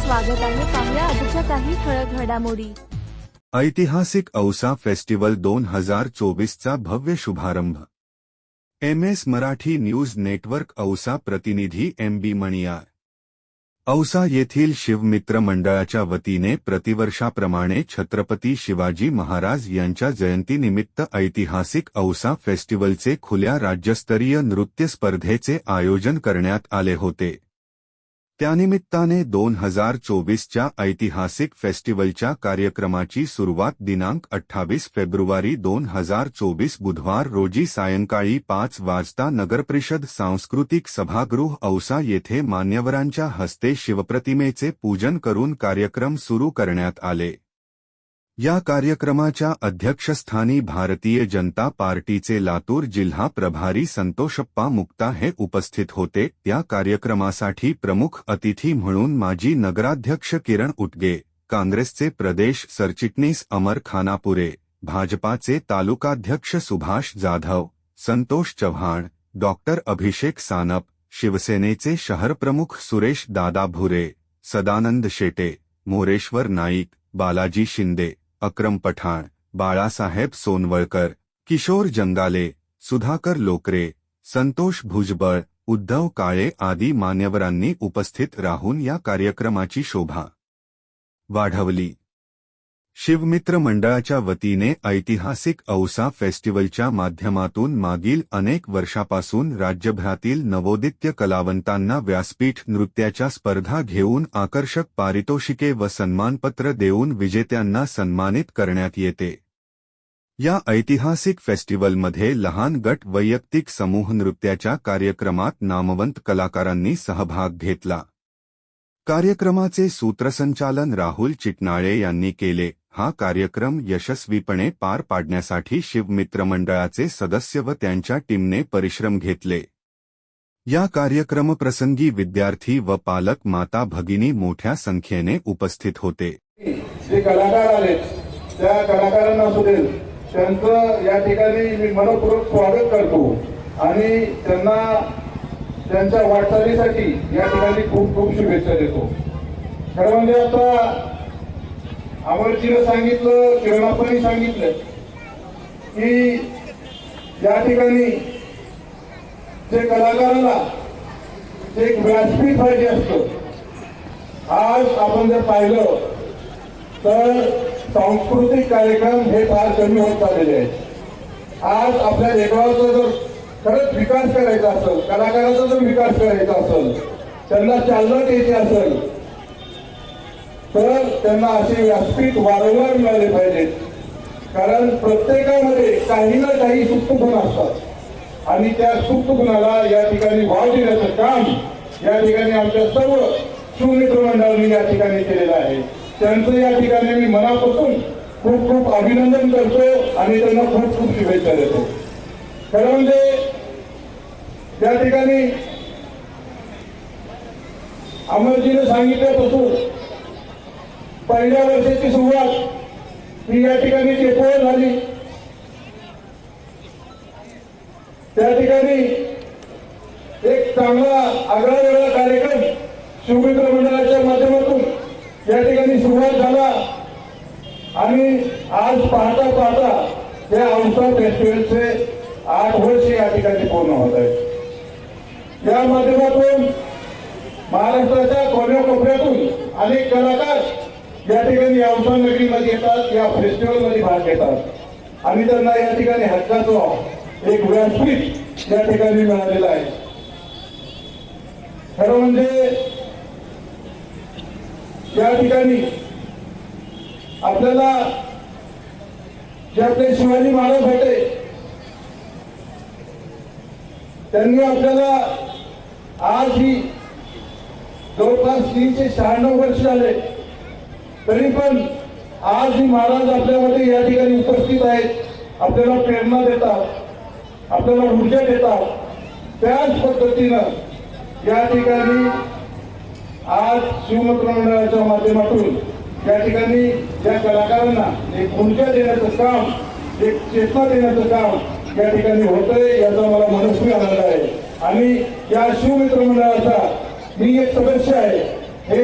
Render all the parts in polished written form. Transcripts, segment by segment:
स्वागत आहे। पाहूया आजच्या काही ठळक घडामोडी। ऐतिहासिक औसा फेस्टिवल 2024 चा भव्य शुभारंभ। MS Marathi news network Ausa प्रतिनिधी MB मणियार। औसा येथील शिवमित्र मंडळाच्या वतीने प्रतिवर्षाप्रमाणे छत्रपती शिवाजी महाराज यांच्या जयंतीनिमित्त ऐतिहासिक औसा फेस्टिवलचे खुल्या राज्यस्तरीय नृत्य स्पर्धेचे आयोजन करण्यात आले होते। त्यानिमित्ताने 2024 च्या ऐतिहासिक फेस्टिवलच्या कार्यक्रमाची सुरुवात दिनांक 28 फेब्रुवारी 2024 बुधवार रोजी सायंकाळी 5 वाजता नगरपरिषद सांस्कृतिक सभागृह औसा येथे मान्यवरांच्या हस्ते शिवप्रतिमेचे पूजन करून कार्यक्रम सुरू करण्यात आले। या कार्यक्रमाच्या अध्यक्षस्थानी भारतीय जनता पार्टीचे लातूर जिल्हा प्रभारी संतोषप्पा मुक्ता हे उपस्थित होते। या कार्यक्रमासाठी प्रमुख अतिथी म्हणून माजी नगराध्यक्ष किरण उटगे, काँग्रेसचे प्रदेश सरचिटणीस अमर खानापुरे, भाजपाचे तालुकाध्यक्ष सुभाष जाधव, संतोष चव्हाण, डॉक्टर अभिषेक सानप, शिवसेनेचे शहरप्रमुख सुरेश दादा भुरे, सदानंद शेटे, मोरेश्वर नाईक, बालाजी शिंदे, अक्रम पठाण, बाळासाहेब सोनवळकर, किशोर जंगाले, सुधाकर लोकरे, संतोष भुजबळ, उद्धव काळे आदी मान्यवरांनी उपस्थित राहून या कार्यक्रमाची शोभा वाढवली। शिवमित्र मंडळाच्या वतीने ऐतिहासिक औसा फेस्टिवलच्या माध्यमातून मागील अनेक वर्षापासून राज्यभरातील नवोदित कलावंतांना व्यासपीठ नृत्याच्या स्पर्धा घेऊन आकर्षक पारितोषिके व सन्मानपत्र देऊन विजेत्यांना सन्मानित करण्यात येते। या ऐतिहासिक फेस्टिवलमध्ये लहान गट वैयक्तिक समूह नृत्याच्या कार्यक्रमात नामवंत कलाकारांनी सहभाग घेतला। कार्यक्रमाचे सूत्रसंचालन राहुल चिटनाळे यांनी केले। हा कार्यक्रम यशस्वीपणे पार पाडण्यासाठी शिवमित्र मंडळाचे सदस्य व त्यांच्या टीमने परिश्रम घेतले। या कार्यक्रमप्रसंगी विद्यार्थी व पालक माता भगिनी मोठ्या संख्येने उपस्थित होते। जे कलाकार आले त्या कलाकारांना सुद्धा त्यांचं या ठिकाणी मी मनपूर्वक स्वागत करतो आणि त्यांना त्यांच्या वाटचालीसाठी या ठिकाणी खूप खूप शुभेच्छा देतो। खरं म्हणजे आता अमरजीने सांगितलं, किरणापणी सांगितलं की या ठिकाणी जे कलाकाराला जे एक व्यासपीठ पाहिजे असतं। आज आपण जर पाहिलं तर सांस्कृतिक कार्यक्रम हे फार कमी होत चाललेले आहेत। आज आपल्या देशाचा जर खरंच विकास करायचा असेल, कलाकाराचा जर विकास करायचा असेल, त्यांना चालना द्यायची असेल तर त्यांना असे व्यासपीठ वारंवार मिळाले पाहिजेत। कारण प्रत्येकामध्ये काही ना काही सुप्त गुण असतात आणि त्या सुप्त गुणाला या ठिकाणी वाव देण्याचं काम या ठिकाणी आमच्या सर्व शिवमित्र मंडळांनी या ठिकाणी केलेलं आहे। त्यांचं या ठिकाणी मी मनापासून खूप खूप अभिनंदन करतो आणि त्यांना खूप खूप शुभेच्छा देतो। खरं म्हणजे या ठिकाणी अमरजीने सांगितल्यापासून पहिल्या वर्षाची सुरुवात ही या ठिकाणी चेपोळ झाली। त्या ठिकाणी एक चांगला आगळा वेगळा कार्यक्रम शिवमित्र मंडळाच्या माध्यमातून या ठिकाणी सुरुवात झाला आणि आज पाहता पाहता या औसा फेस्टिवलचे 8 वर्ष या ठिकाणी पूर्ण होत आहेत। या माध्यमातून महाराष्ट्राच्या कोपऱ्यातून अनेक कलाकार या ठिकाणी औसा नगरीमध्ये येतात, या फेस्टिवलमध्ये भाग घेतात आणि त्यांना या ठिकाणी हक्काचं एक व्यासपीठ या ठिकाणी मिळालेलं आहे। खरं म्हणजे या ठिकाणी आपल्याला जे आपले शिवाजी महाराज होते त्यांनी आपल्याला आज ही जवळपास 396 वर्ष झाले तरी पण आज ही महाराज आपल्यामध्ये या ठिकाणी उपस्थित आहेत। आपल्याला प्रेरणा देतात, आपल्याला ऊर्जा देतात। त्याच पद्धतीनं या ठिकाणी आज शिवमित्र मंडळाच्या माध्यमातून या ठिकाणी ज्या कलाकारांना एक ऊर्जा देण्याचं काम, एक चेतना देण्याचं काम या ठिकाणी होतंय याचा मला मनस्वी आनंद आहे। आणि या शिवमित्र मंडळाचा मी एक सदस्य आहे हे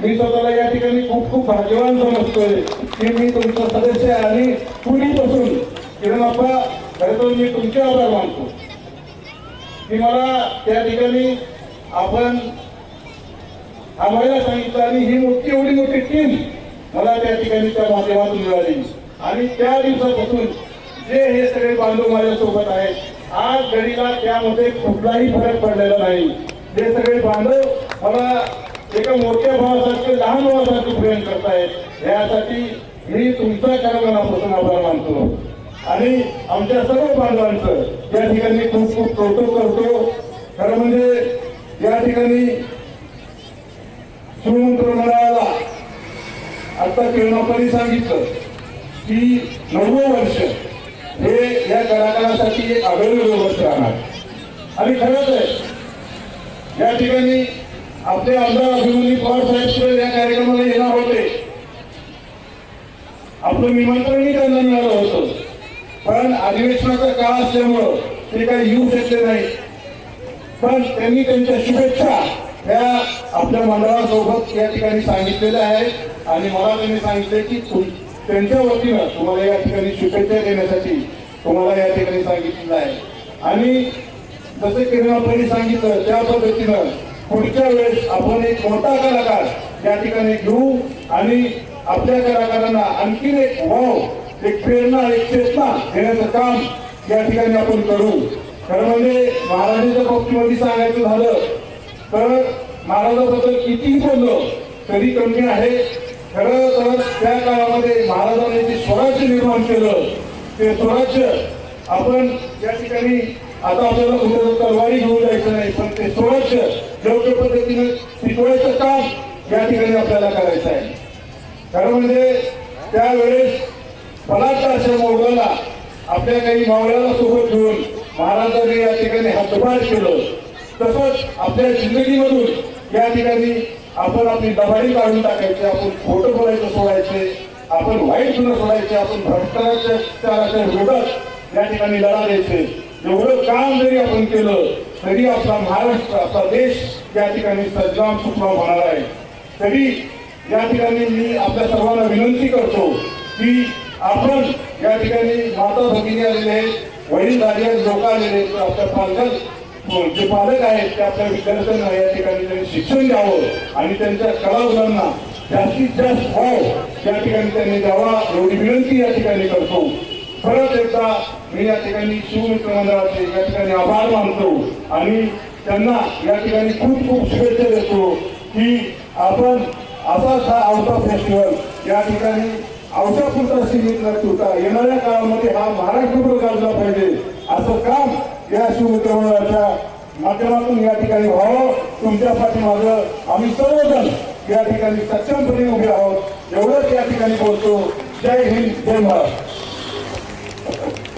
मी स्वतःला या ठिकाणी खूप खूप भाग्यवान समजतोय की मी तुमचा सदस्य आहे आणि पूर्वीपासून किरण अप्पा खरं तर मी तुमचे आभार मानतो की मला त्या ठिकाणी आपण आम्हाला सांगितलं आणि ही मोठी एवढी मोठी टीम मला त्या ठिकाणी त्या माध्यमातून मिळाली आणि त्या दिवसापासून जे हे सगळे बांधव माझ्यासोबत आहेत आज घडीला त्यामध्ये कुठलाही फरक पडलेला नाही. जे सगळे बांधव मला एका मोठ्या भावासारखे लहान भावासारखे प्रेम करतायत यासाठी मी तुमचा खऱ्या मनापासून आभार मानतो आणि आमच्या सर्व बांधवांचं या ठिकाणी खूप खूप कौतुक करतो. खरं म्हणजे या ठिकाणी शिवमंत्र मंडळाला आता किरणापणी सांगितलं की 90 वर्ष हे या कलाकारासाठी एक आगळं वर्ष राहणार आणि खरंच आहे या ठिकाणी आपले आमदार अभिमन्यू पवार साहेब या कार्यक्रमाला येणार होते. आपलं निमंत्रणही त्यांना मिळालं होतं पण अधिवेशनाचा काळ असल्यामुळं ते काही येऊ शकले नाही. पण त्यांनी त्यांच्या शुभेच्छा त्या आपल्या मंडळासोबत या ठिकाणी सांगितलेल्या आहेत आणि मला त्यांनी सांगितले की त्यांच्या वतीनं तुम्हाला या ठिकाणी शुभेच्छा देण्यासाठी तुम्हाला या ठिकाणी सांगितलेलं आहे. आणि जसे किरणापणी सांगितलं त्या पद्धतीनं पुढच्या वेळेस आपण एक मोठा कलाकार या ठिकाणी घेऊ आणि आपल्या कलाकारांना आणखीन एक वाव एक प्रेरणा एक चेतना देण्याचं काम या ठिकाणी आपण करू. खरं म्हणजे महाराजांच्या बाबतीमध्ये सांगायचं झालं तर महाराजाबद्दल कितीही बोललो तरी कमी आहे. खरं तर त्या काळामध्ये महाराजांनी जे स्वराज्य निर्माण केलं ते स्वराज्य आपण या ठिकाणी आता आपल्याला कुठे तलवारी घेऊन जायचं नाही पण ते स्वराज्य योग्य पद्धतीने टिकवायचं काम या ठिकाणी आपल्याला करायचं आहे. खरं म्हणजे त्यावेळेस पलाट अशा मोगलाला आपल्या काही मावळ्याला सोबत घेऊन महाराजांनी या ठिकाणी हातभार केलं. तसंच आपल्या जिंदगीमधून या ठिकाणी आपण आपली दबाडी काढून टाकायची आपण खोटं बोलायचं सोडायचे आपण वाईट गुन्हे सोडायचे आपण भ्रष्टाचाराच्या विरोधात या ठिकाणी लढा द्यायचे. एवढं काम जरी आपण केलं तरी आपला महाराष्ट्र आपला देश या ठिकाणी सज्जाम सुखराम होणार आहे. तरी या ठिकाणी मी आपल्या सर्वांना विनंती करतो की आपण या ठिकाणी माता भगिनी आलेले आहेत वडील झालेले लोक आलेले आहेत आपल्या पालक जे पालक आहेत ते आपल्या विद्यार्थ्यांना या ठिकाणी त्यांनी शिक्षण द्यावं आणि त्यांच्या कलावरांना जास्तीत जास्त भाव या ठिकाणी त्यांनी द्यावा एवढी विनंती या ठिकाणी करतो. परत एकदा मी या ठिकाणी शिवमित्र मंडळाचे या ठिकाणी आभार मानतो आणि त्यांना या ठिकाणी खूप खूप शुभेच्छा देतो की आपण असाच हा औसा फेस्टिवल या ठिकाणी औसापुरता सीमित न ठेवता येणाऱ्या काळामध्ये हा महाराष्ट्रभर गाजला पाहिजे असं काम या शिवमित्र मंडळाच्या माध्यमातून या ठिकाणी व्हावं. तुमच्या पाठीमागं आम्ही सर्वजण या ठिकाणी सक्षमपणे उभे आहोत एवढंच या ठिकाणी बोलतो. जय हिंद जय महाराष्ट्र.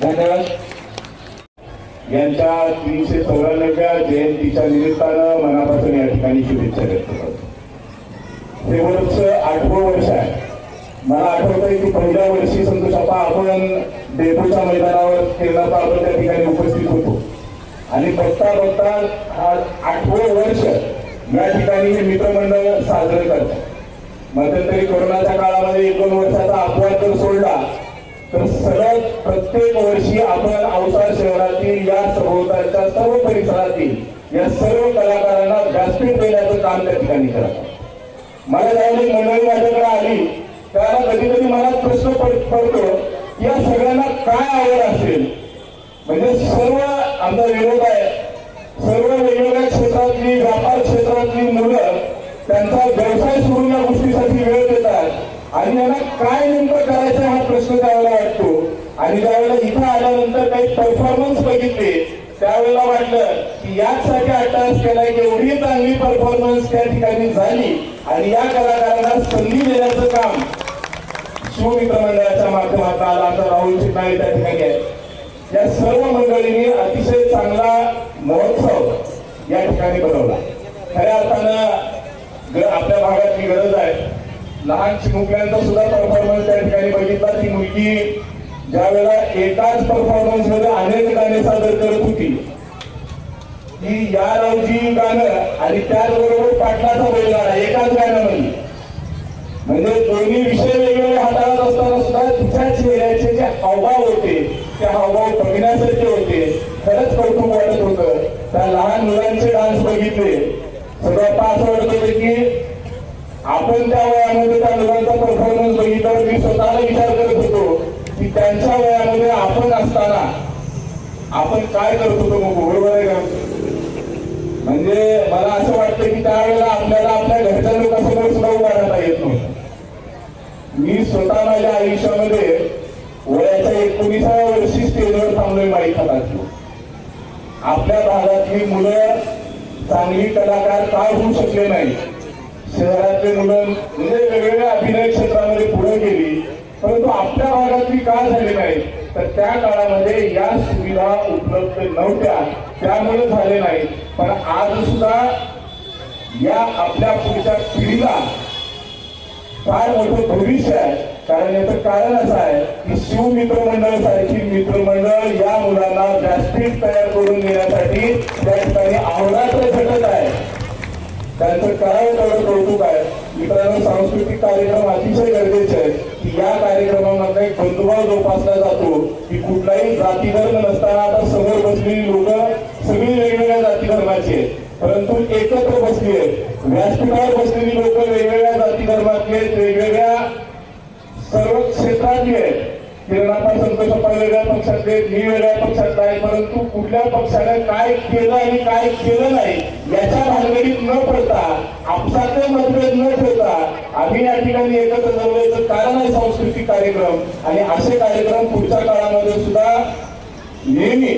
धन्यवाद. यांच्या 394व्या जयंतीच्या निमित्तानं मनापासून या ठिकाणी शुभेच्छा व्यक्त करतो. हे वर्ष 8वं वर्ष आहे. मला आठवतंय की पहिल्या वर्षी संतोषापा आपण डेपोच्या मैदानावर केरळाचा आपण त्या ठिकाणी उपस्थित होतो आणि बघता बघता हा 8वं वर्ष या ठिकाणी हे मित्रमंडळ साजरं करतात. मध्यंतरी कोरोनाच्या काळामध्ये 1-2 वर्षाचा अपवाद जर सोडला तर सलग प्रत्येक वर्षी आपण औसा शहरातील या सभोवतालच्या सर्व परिसरातील या सर्व कलाकारांना व्यासपीठ देण्याचं काम त्या ठिकाणी करतात. मला ज्यावेळी मंडळी माझ्याकडे आली त्याला कधी कधी मला प्रश्न पडतो या सगळ्यांना काय आवड असेल. म्हणजे सर्व आमचा विरोध आहे सर्व वेगवेगळ्या क्षेत्रातली व्यापार क्षेत्रातली मुलं त्यांचा व्यवसाय सोडून या गोष्टीसाठी वेळ देतात आणि यांना काय नेमकं करायचं हा प्रश्न त्यावेळेला वाटतो. आणि ज्यावेळेला इथं आल्यानंतर काही परफॉर्मन्स बघितले त्यावेळेला वाटलं की याचसाठी अट्टास केलाय की एवढी चांगली परफॉर्मन्स त्या ठिकाणी झाली आणि या कलाकारांना संधी देण्याचं काम शिवमित्र मंडळाच्या माध्यमातून आला. आमचा राहुल चिटणारे त्या ठिकाणी आहे. या सर्व मंडळींनी अतिशय चांगला महोत्सव या ठिकाणी बनवला. खऱ्या अर्थानं आपल्या भागातली गरज आहे. लहान चिमुकल्यांचा सुद्धा परफॉर्मन्स त्या ठिकाणी बघितला. ती मुलगी ज्या वेळेला एकाच परफॉर्मन्स मध्ये अनेक गाणे सादर करत होती की या रावजी गाणं आणि त्याचबरोबर पाटलाचा बैलगाडा एकाच गाण्यामध्ये, म्हणजे दोन्ही विषय वेगवेगळे हाताळत असताना सुद्धा तिच्या चेहऱ्याचे जे हावभाव होते ते हावभाव बघण्यासारखे होते. खरंच कौतुक वाटत होतं. त्या लहान मुलांचे डान्स बघितले, सगळं असं वाटत होतं की आपण त्या वयामध्ये त्या मुलांचा परफॉर्मन्स बघितला. मी स्वतःला विचार करत होतो की त्यांच्या वयामध्ये आपण असताना आपण काय करत होतो मग, बरोबर आहे का? म्हणजे मला असं वाटतं की त्यावेळेला आपल्याला आपल्या घरच्या लोकांसमोर सुद्धा उभा राहता येत नव्हतं. मी स्वतः माझ्या आयुष्यामध्ये वयाच्या 19व्या वर्षी स्टेजवर थांबलोय माईक हातात घेऊन. आपल्या भागातली मुलं चांगली कलाकार का होऊ शकले नाही? शहरातले मुलं म्हणजे वेगवेगळ्या अभिनय क्षेत्रामध्ये पुढे गेली, परंतु आपल्या भागातली का झाली नाही? तर त्या काळामध्ये या सुविधा उपलब्ध नव्हत्या, त्यामुळे झाले नाही. पण आज सुद्धा या आपल्या पुढच्या पिढीला फार मोठं भविष्य आहे. कारण याचं कारण असं आहे की शिवमित्र मंडळ सारखी मित्रमंडळ या मुलांना व्यासपीठ तयार करून देण्यासाठी त्या ठिकाणी अहोरात्र झटत आहे. त्यांचं करावं तेवढं कौतुक आहे. मित्रांनो, सांस्कृतिक कार्यक्रम अतिशय गरजेचे आहेत की या कार्यक्रमामध्ये एक बंधुभाव जोपासला जातो की कुठलाही जाती धर्म नसताना आता समोर बसलेली लोक सगळी वेगवेगळ्या जाती धर्माची आहेत, परंतु एकत्र बसली आहेत. व्यासपीठावर बसलेली लोक वेगवेगळ्या जाती धर्मातली आहेत, वेगवेगळ्या सर्व क्षेत्रातली आहेत. किरणाप्पा संतोषप्पा वेगळ्या पक्षातले, मी वेगळ्या पक्षातला आहे, परंतु कुठल्या पक्षाने काय केलं आणि काय केलं नाही याच्या भानगडीत न पडता, आपसातले मतभेद न ठेवता आम्ही या ठिकाणी एकत्र जमण्याचं कारण आहे सांस्कृतिक कार्यक्रम. आणि असे कार्यक्रम पुढच्या काळामध्ये सुद्धा नेहमी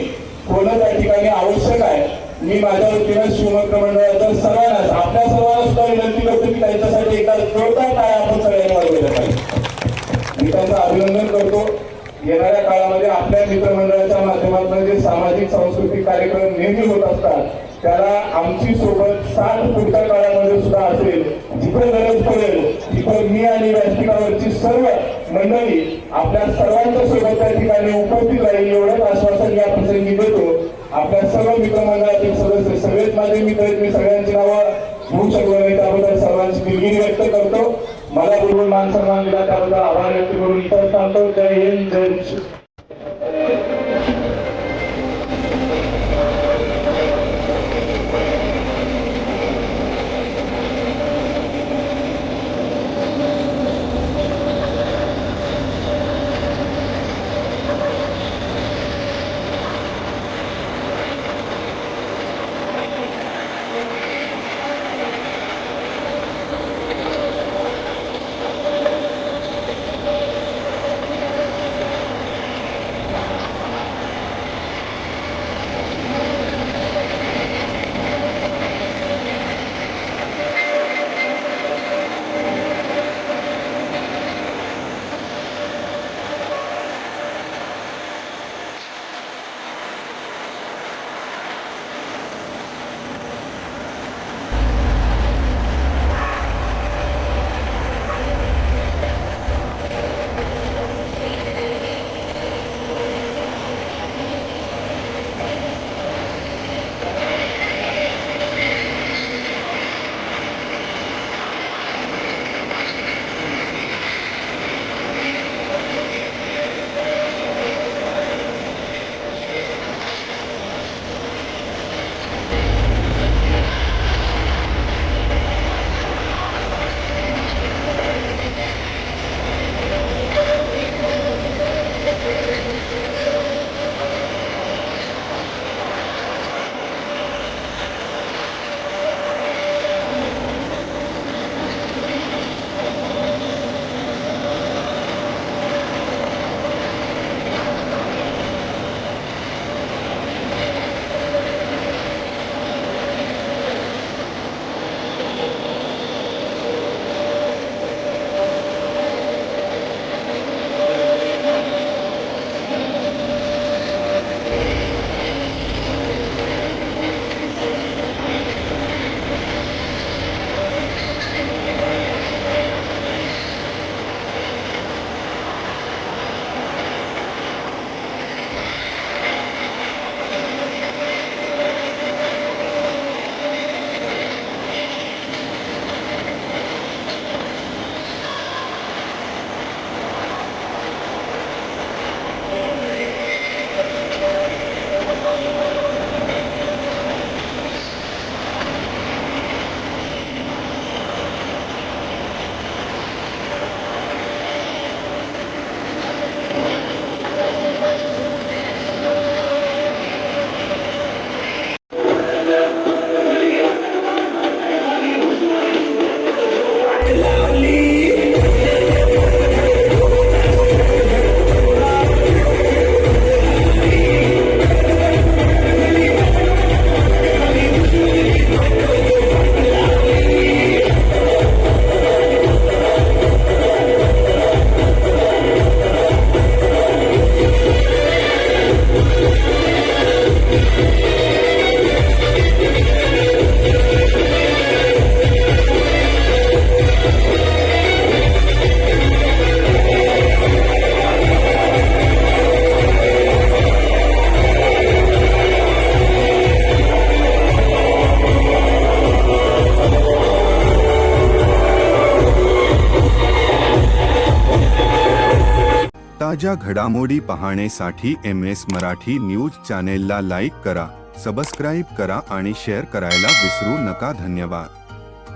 होणं त्या ठिकाणी आवश्यक आहे. मी माझ्या वतीनं शिवमित्र मंडळाच्या सर्वांनाच, आपल्या सर्वांना सुद्धा विनंती करतो की त्यांच्यासाठी एकदा जोरदार टाळ्या आपण सगळ्यांनी वाजवल्या पाहिजे. मी त्यांचं अभिनंदन करतो. येणाऱ्या काळामध्ये आपल्या मित्रमंडळाच्या माध्यमातून जे सामाजिक सांस्कृतिक कार्यक्रम नेहमी होत असतात त्याला आमची सोबत साथ पुढच्या काळामध्ये सुद्धा असेल. जिथं गरज पडेल तिथं मी आणि व्यासपीठावरची सर्व मंडळी आपल्या सर्वांच्या सोबत त्या ठिकाणी उपस्थित राहील एवढंच आश्वासन या प्रसंगी देतो. आपल्या सर्व मित्रमंडळातील सदस्य, सगळेच माझे मित्र आहेत, मी सगळ्यांची नावं घेऊ शकलो नाही, त्याबद्दल सर्वांची दिलगिरी व्यक्त करतो. मला बोलून मान सन्मान दिला त्याबद्दल आभार व्यक्त करून इतर सांगतो. जय हिंद, जय ताज्या घडामोडी पाहण्यासाठी MS मराठी न्यूज चॅनेलला लाईक करा, सबस्क्राईब करा आणि शेअर करायला विसरू नका. धन्यवाद.